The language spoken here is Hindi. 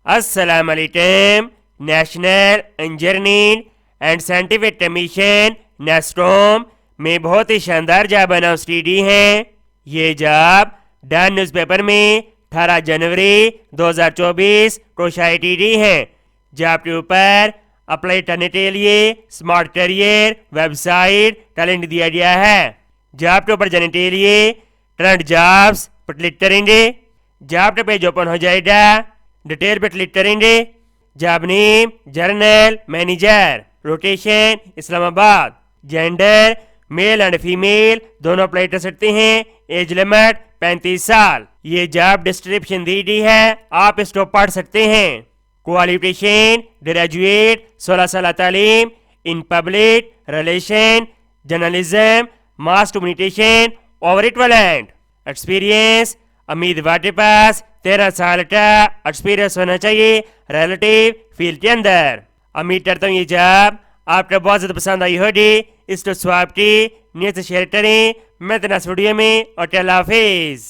अस्सलाम वालेकुम। National engineering and scientific commission नेस्टोम में बहुत ही शानदार जॉब अनाउंस की गई है। ये जॉब डन न्यूज़पेपर में 18 जनवरी 2024 को शाया की गई है। जॉब के ऊपर अप्लाई करने के लिए स्मार्ट करियर वेबसाइट का लिंक दिया गया है। जॉब के ऊपर जाने के लिए करंट जॉब्स पर क्लिक करेंगे। जॉब का पेज ओपन हो जाएगा। डिटेल पे क्लिक करेंगे। Job name journal manager, location Islamabad, gender male and female दोनों अप्लाई कर सकते हैं। एज लिमिट 35 साल। ये जॉब डिस्क्रिप्शन दी गई है, आप इसको पढ़ सकते हैं। क्वालिफिकेशन ग्रेजुएट 16 साल तालीम in public relation journalism mass communication और इक्विवेलेंट एक्सपीरियंस। उम्मीदवार के पास 13 साल का एक्सपीरियंस होना चाहिए रिलेटिव फील्ड के अंदर। उम्मीद करता हूँ ये जॉब आपको बहुत ज़्यादा पसंद आई होगी। इसको स्वाब की नीचे शेयर करें। मैं वीडियो में और अल्लाह हाफिज़।